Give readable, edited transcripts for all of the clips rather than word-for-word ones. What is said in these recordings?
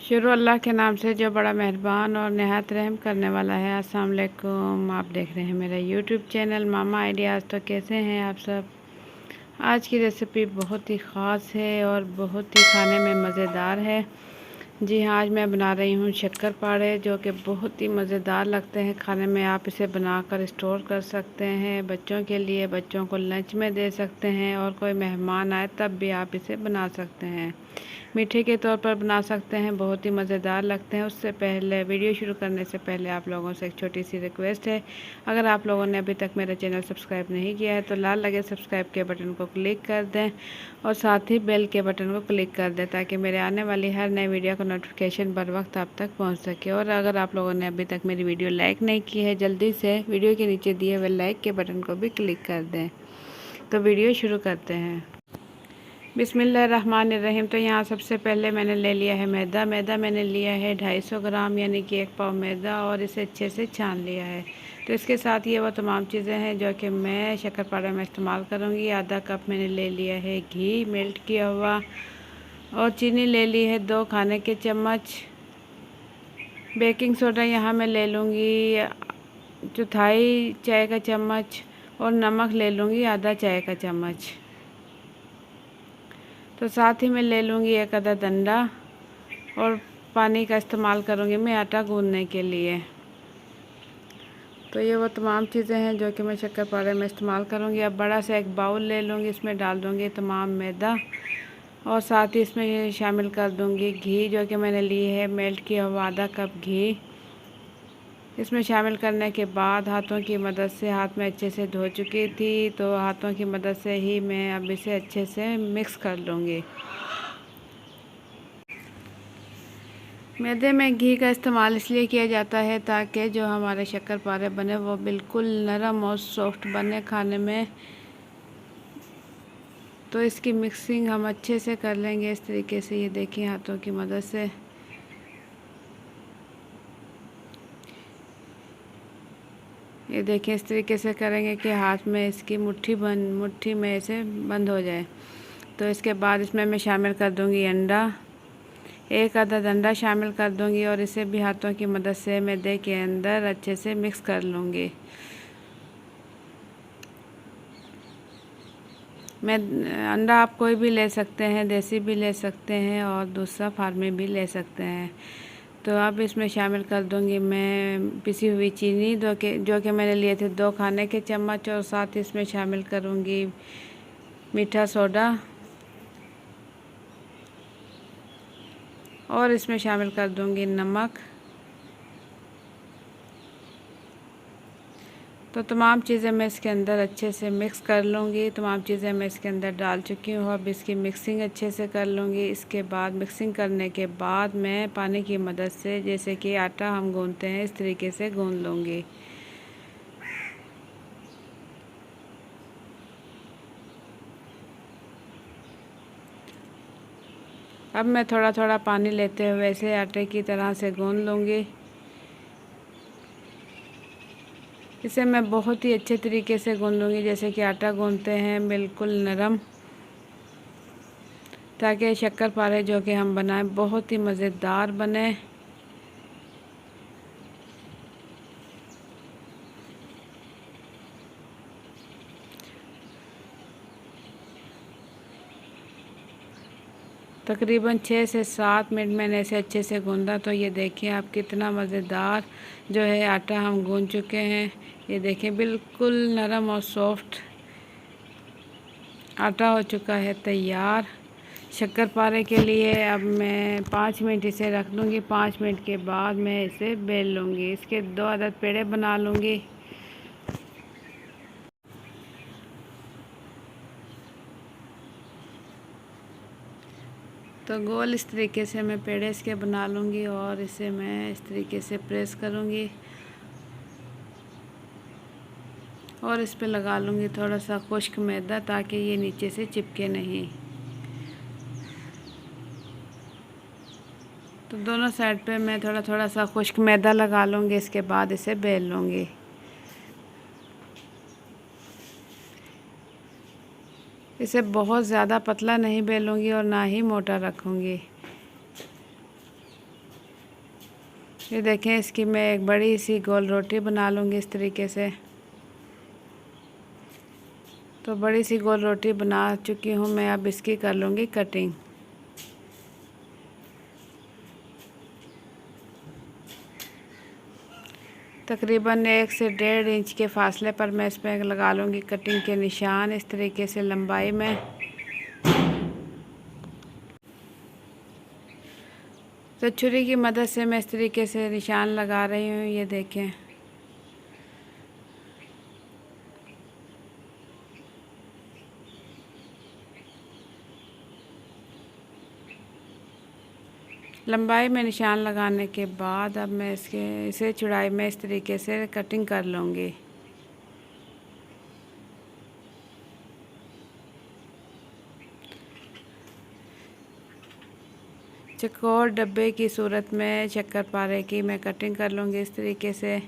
शुरू अल्लाह के नाम से जो बड़ा मेहरबान और नहायत रहम करने वाला है। अस्सलाम वालेकुम। आप देख रहे हैं मेरा यूट्यूब चैनल मामा आइडियाज़। तो कैसे हैं आप सब। आज की रेसिपी बहुत ही ख़ास है और बहुत ही खाने में मज़ेदार है। जी हाँ, आज मैं बना रही हूँ शक्करपारे, जो कि बहुत ही मज़ेदार लगते हैं खाने में। आप इसे बनाकर स्टोर कर सकते हैं बच्चों के लिए, बच्चों को लंच में दे सकते हैं, और कोई मेहमान आए तब भी आप इसे बना सकते हैं। मीठे के तौर पर बना सकते हैं, बहुत ही मज़ेदार लगते हैं। उससे पहले, वीडियो शुरू करने से पहले आप लोगों से एक छोटी सी रिक्वेस्ट है। अगर आप लोगों ने अभी तक मेरा चैनल सब्सक्राइब नहीं किया है तो लाल लगे सब्सक्राइब के बटन को क्लिक कर दें और साथ ही बेल के बटन को क्लिक कर दें, ताकि मेरे आने वाली हर नई वीडियो का नोटिफिकेशन बर वक्त आप तक पहुँच सके। और अगर आप लोगों ने अभी तक मेरी वीडियो लाइक नहीं की है, जल्दी से वीडियो के नीचे दिए हुए लाइक के बटन को भी क्लिक कर दें। तो वीडियो शुरू करते हैं। बिस्मिल्लाहिर्रहमानिर्रहीम। तो यहाँ सबसे पहले मैंने ले लिया है मैदा। मैंने लिया है 250 ग्राम, यानी कि 1 पाव मैदा, और इसे अच्छे से छान लिया है। तो इसके साथ ये वो तमाम चीज़ें हैं जो कि मैं शक्करपारे में इस्तेमाल करूँगी। आधा कप मैंने ले लिया है घी मेल्ट किया हुआ, और चीनी ले ली है 2 खाने के चम्मच। बेकिंग सोडा यहाँ मैं ले लूँगी चौथाई चाय का चम्मच, और नमक ले लूँगी आधा चाय का चम्मच। तो साथ ही मैं ले लूँगी एक आधा डंडा, और पानी का इस्तेमाल करूँगी मैं आटा गूँथने के लिए। तो ये वो तमाम चीज़ें हैं जो कि मैं शक्करपारे में इस्तेमाल करूँगी। अब बड़ा सा एक बाउल ले लूँगी, इसमें डाल दूँगी तमाम मैदा, और साथ ही इसमें शामिल कर दूँगी घी, जो कि मैंने ली है मेल्ट किया हुआ आधा कप घी। इसमें शामिल करने के बाद हाथों की मदद से, हाथ में अच्छे से धो चुकी थी तो हाथों की मदद से ही मैं अब इसे अच्छे से मिक्स कर लूँगी। मैदे में घी का इस्तेमाल इसलिए किया जाता है ताकि जो हमारे शक्करपारे बने वो बिल्कुल नरम और सॉफ्ट बने खाने में। तो इसकी मिक्सिंग हम अच्छे से कर लेंगे इस तरीके से। ये देखिए, हाथों की मदद से ये देखिए, इस तरीके से करेंगे कि हाथ में इसकी मुट्ठी में ऐसे बंद हो जाए। तो इसके बाद इसमें मैं शामिल कर दूंगी अंडा, एक आधा अंडा शामिल कर दूंगी, और इसे भी हाथों की मदद से मैदे के अंदर अच्छे से मिक्स कर लूँगी। मैं अंडा आप कोई भी ले सकते हैं, देसी भी ले सकते हैं और दूसरा फार्मी भी ले सकते हैं। तो अब इसमें शामिल कर दूंगी मैं पिसी हुई चीनी, जो कि मैंने लिए थे 2 खाने के चम्मच, और साथ ही इसमें शामिल करूंगी मीठा सोडा, और इसमें शामिल कर दूंगी नमक। तो तमाम चीज़ें मैं इसके अंदर अच्छे से मिक्स कर लूँगी। तमाम चीज़ें मैं इसके अंदर डाल चुकी हूँ। अब इसकी मिक्सिंग अच्छे से कर लूँगी। इसके बाद मिक्सिंग करने के बाद मैं पानी की मदद से, जैसे कि आटा हम गूँथते हैं, इस तरीके से गूँथ लूँगी। अब मैं थोड़ा थोड़ा पानी लेते हुए इसे आटे की तरह से गूँथ लूँगी। इसे मैं बहुत ही अच्छे तरीके से गूँथूँगी, जैसे कि आटा गूँथते हैं, बिल्कुल नरम, ताकि शक्करपारे जो कि हम बनाएं बहुत ही मज़ेदार बने। तकरीबन 6 से 7 मिनट मैंने इसे अच्छे से गूँधा। तो ये देखिए आप, कितना मज़ेदार जो है आटा हम गूँध चुके हैं। ये देखिए, बिल्कुल नरम और सॉफ्ट आटा हो चुका है तैयार शक्करपारे के लिए। अब मैं 5 मिनट इसे रख दूँगी। 5 मिनट के बाद मैं इसे बेल लूँगी। इसके 2 अदद पेड़े बना लूँगी। तो गोल इस तरीके से मैं पेड़े इसके बना लूँगी, और इसे मैं इस तरीके से प्रेस करूँगी, और इस पे लगा लूँगी थोड़ा सा खुश्क मैदा, ताकि ये नीचे से चिपके नहीं। तो दोनों साइड पे मैं थोड़ा थोड़ा सा खुश्क मैदा लगा लूँगी। इसके बाद इसे बेल लूँगी। इसे बहुत ज़्यादा पतला नहीं बेलूँगी और ना ही मोटा रखूँगी। ये देखें, इसकी मैं एक बड़ी सी गोल रोटी बना लूँगी इस तरीके से। तो बड़ी सी गोल रोटी बना चुकी हूँ मैं, अब इसकी कर लूँगी कटिंग। तकरीबन 1 से 1.5 इंच के फासले पर मैं इस पर लगा लूँगी कटिंग के निशान, इस तरीके से लंबाई में। तो छुरी की मदद से मैं इस तरीके से निशान लगा रही हूँ, ये देखें। लंबाई में निशान लगाने के बाद अब मैं इसे चौड़ाई में इस तरीके से कटिंग कर लूँगी। चौकोर डब्बे की सूरत में शक्करपारे की मैं कटिंग कर लूँगी इस तरीके से।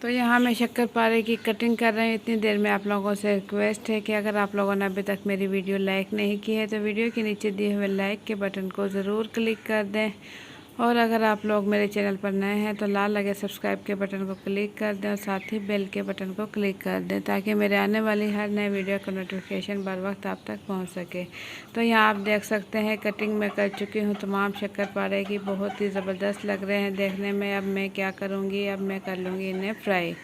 तो यहाँ मैं शक्करपारे की कटिंग कर रही हूँ। इतनी देर में आप लोगों से रिक्वेस्ट है कि अगर आप लोगों ने अभी तक मेरी वीडियो लाइक नहीं की है तो वीडियो के नीचे दिए हुए लाइक के बटन को ज़रूर क्लिक कर दें, और अगर आप लोग मेरे चैनल पर नए हैं तो लाल लगे सब्सक्राइब के बटन को क्लिक कर दें और साथ ही बेल के बटन को क्लिक कर दें, ताकि मेरे आने वाली हर नए वीडियो का नोटिफिकेशन बर वक्त आप तक पहुंच सके। तो यहाँ आप देख सकते हैं कटिंग मैं कर चुकी हूँ तमाम शक्करपारे की, बहुत ही ज़बरदस्त लग रहे हैं देखने में। अब मैं क्या करूँगी, अब मैं कर लूँगी इन्हें फ्राई।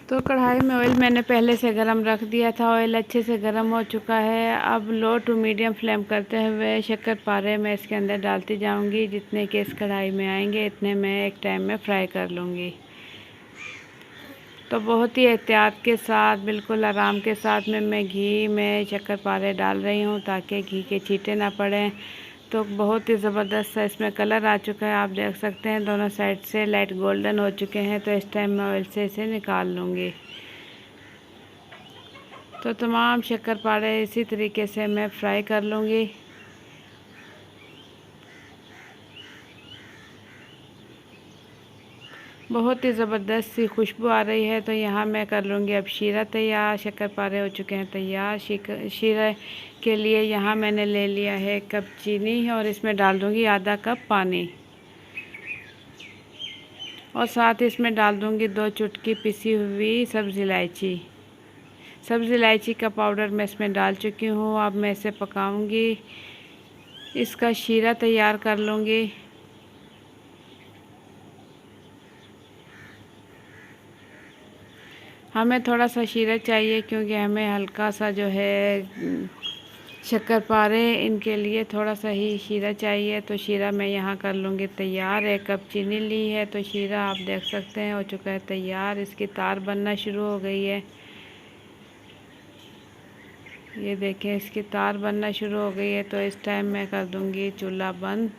तो कढ़ाई में ऑयल मैंने पहले से गरम रख दिया था, ऑयल अच्छे से गरम हो चुका है। अब लो टू मीडियम फ्लेम करते हुए शक्करपारे मैं इसके अंदर डालती जाऊंगी। जितने के इस कढ़ाई में आएंगे इतने मैं एक टाइम में फ्राई कर लूँगी। तो बहुत ही एहतियात के साथ, बिल्कुल आराम के साथ मैं घी में शक्करपारे डाल रही हूँ ताकि घी के छींटे ना पड़ें। तो बहुत ही ज़बरदस्त सा इसमें कलर आ चुका है, आप देख सकते हैं दोनों साइड से लाइट गोल्डन हो चुके हैं। तो इस टाइम मैं ऑयल से इसे निकाल लूँगी। तो तमाम शक्करपारे इसी तरीके से मैं फ्राई कर लूँगी। बहुत ही ज़बरदस्त सी खुशबू आ रही है। तो यहाँ मैं कर लूँगी अब शीरा तैयार। शक्करपारे हो चुके हैं तैयार। शीरा के लिए यहाँ मैंने ले लिया है 1 कप चीनी और इसमें डाल दूँगी आधा कप पानी, और साथ ही इसमें डाल दूँगी 2 चुटकी पिसी हुई सब्ज़ इलायची। सब्ज़ इलायची का पाउडर मैं इसमें डाल चुकी हूँ। अब मैं इसे पकाऊँगी, इसका शीरा तैयार कर लूँगी। हमें थोड़ा सा शीरा चाहिए क्योंकि हमें हल्का सा जो है शक्करपारे इनके लिए थोड़ा सा ही शीरा चाहिए। तो शीरा मैं यहाँ कर लूँगी तैयार। 1 कप चीनी ली है तो शीरा आप देख सकते हैं हो चुका है तैयार। इसकी तार बनना शुरू हो गई है, ये देखें इसकी तार बनना शुरू हो गई है। तो इस टाइम मैं कर दूँगी चूल्हा बंद।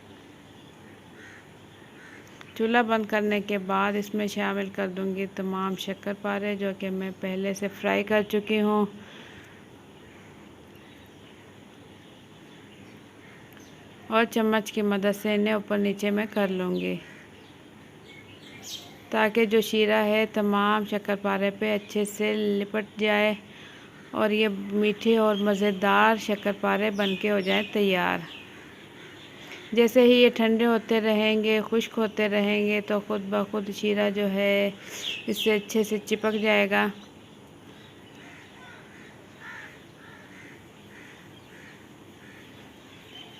चूल्हा बंद करने के बाद इसमें शामिल कर दूंगी तमाम शक्करपारे जो कि मैं पहले से फ्राई कर चुकी हूँ। और चम्मच की मदद से इन्हें ऊपर नीचे मैं कर लूँगी ताकि जो शीरा है तमाम शक्करपारे पे अच्छे से लिपट जाए और ये मीठे और मज़ेदार शक्करपारे बनके हो जाएं तैयार। जैसे ही ये ठंडे होते रहेंगे, खुश्क होते रहेंगे, तो ख़ुद ब खुद शीरा जो है इससे अच्छे से चिपक जाएगा।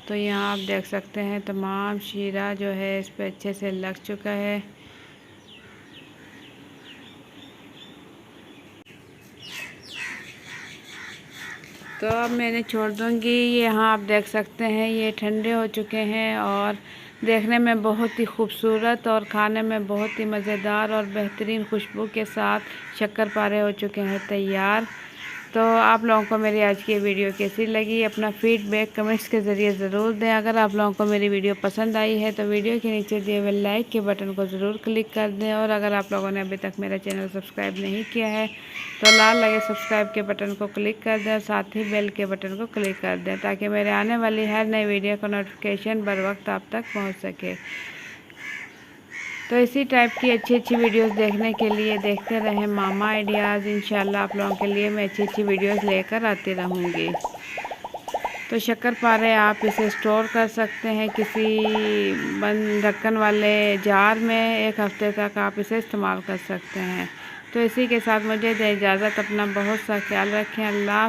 तो यहाँ आप देख सकते हैं तमाम शीरा जो है इस पर अच्छे से लग चुका है। तो अब मैंने छोड़ दूँगी। यहाँ आप देख सकते हैं ये ठंडे हो चुके हैं और देखने में बहुत ही खूबसूरत और खाने में बहुत ही मज़ेदार और बेहतरीन खुशबू के साथ शक्करपारे हो चुके हैं तैयार। तो आप लोगों को मेरी आज की वीडियो कैसी लगी, अपना फीडबैक कमेंट्स के ज़रिए ज़रूर दें। अगर आप लोगों को मेरी वीडियो पसंद आई है तो वीडियो के नीचे दिए हुए लाइक के बटन को ज़रूर क्लिक कर दें, और अगर आप लोगों ने अभी तक मेरा चैनल सब्सक्राइब नहीं किया है तो लाल लगे सब्सक्राइब के बटन को क्लिक कर दें और साथ ही बेल के बटन को क्लिक कर दें ताकि मेरे आने वाली हर नई वीडियो का नोटिफिकेशन बर वक्त आप तक पहुँच सके। तो इसी टाइप की अच्छी अच्छी वीडियोस देखने के लिए देखते रहें मामा आइडियाज़। इंशाल्लाह आप लोगों के लिए मैं अच्छी अच्छी वीडियोस लेकर आती रहूँगी। तो शक्करपारे आप इसे स्टोर कर सकते हैं किसी बंद ढक्कन वाले जार में, 1 हफ़्ते तक आप इसे इस्तेमाल कर सकते हैं। तो इसी के साथ मुझे दे इजाज़त, अपना बहुत सा ख्याल रखें। अल्लाह।